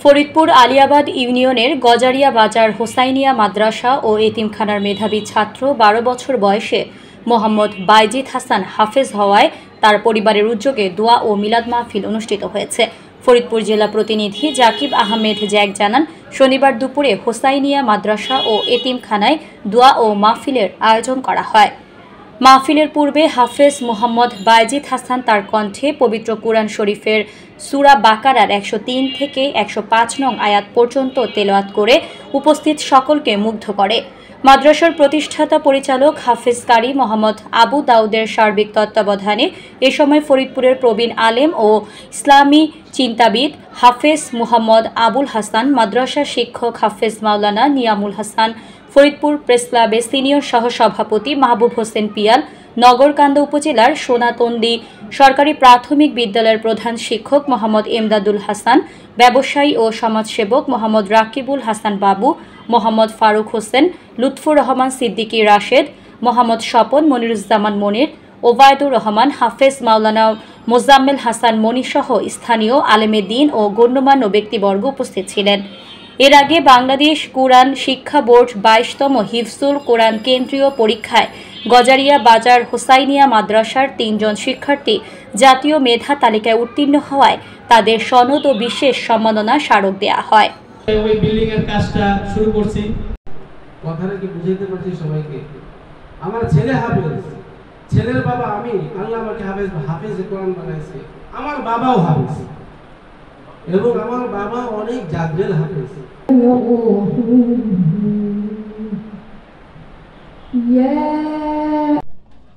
ফরিদপুর আলিয়াবাদ ইউনিয়নের গজারিয়া বাজার হোসাইনিয়া মাদ্রাসা ও এতিমখানার মেধাবী ছাত্র ১২ বছর বয়সে মোহাম্মদ বাইজিদ হাসান হাফেজ হওয়ায় তার পরিবারের উদ্যোগে দোয়া ও মিলাদ মাহফিল অনুষ্ঠিত হয়েছে। ফরিদপুর জেলা প্রতিনিধি জাকিব আহমেদ জ্যাক জানান, শনিবার দুপুরে হোসাইনিয়া মাদ্রাসা ও এতিমখানায় দোয়া ও মাহফিলের আয়োজন করা হয়। মাহফিলের পূর্বে হাফেজ মোহাম্মদ বাইজিদ হাসান তার কণ্ঠে পবিত্র কুরআন শরীফের সূরা বাকারার ১০৩ থেকে ১০৫ নং আয়াত পর্যন্ত তেলাওয়াত করে উপস্থিত সকলকে মুগ্ধ করে। মাদ্রাসার প্রতিষ্ঠাতা পরিচালক হাফেজ কারি মোহাম্মদ আবু দাউদের সার্বিক তত্ত্বাবধানে এ সময় ফরিদপুরের প্রবীণ আলেম ও ইসলামী চিন্তাবিদ হাফেজ মুহাম্মদ আবুল হাসান, মাদ্রাসা শিক্ষক হাফেজ মাওলানা নিয়ামুল হাসান, ফরিদপুর প্রেস ক্লাবের সিনিয়র সহসভাপতি মাহবুব হোসেন পিয়াল, নগরকান্দা উপজেলার সোনাতন্দি সরকারি প্রাথমিক বিদ্যালয়ের প্রধান শিক্ষক মোহাম্মদ এমদাদুল হাসান, ব্যবসায়ী ও সমাজসেবক মোহাম্মদ রাকিবুল হাসান বাবু, মোহাম্মদ ফারুক হোসেন, লুৎফুর রহমান সিদ্দিকী রাশেদ, মোহাম্মদ স্বপন মনিরুজ্জামান মনির, ওবায়দুর রহমান, হাফেজ মাওলানা মোজাম্মেল হাসান মনিসহ স্থানীয় আলেমে দ্বীন ও গণ্যমান্য ব্যক্তিবর্গ উপস্থিত ছিলেন। এর আগে বাংলাদেশ কুরআন শিক্ষা বোর্ড ২২তম হিফজুল কোরআন কেন্দ্রীয় পরীক্ষায় গজারিয়া বাজার হোসাইনিয়া মাদ্রাসার ৩ জন শিক্ষার্থী জাতীয় মেধা তালিকায় উত্তীর্ণ হওয়ায় তাদের সনদ ও বিশেষ সম্মাননা স্মারক দেওয়া হয়। ওই বিল্ডিং এর কাজটা শুরু করছি। কথাটা কি বুঝাইতে পারছি সবাইকে? আমার ছেলে হাফেজ, ছেলের বাবা আমি, আল্লাহ আমাকে হাফেজ কোরআন বানাইছে। আমার বাবাও হাফেজ এবং আমার বাবা অনেক জাদরেল হাফেজ। Yeah.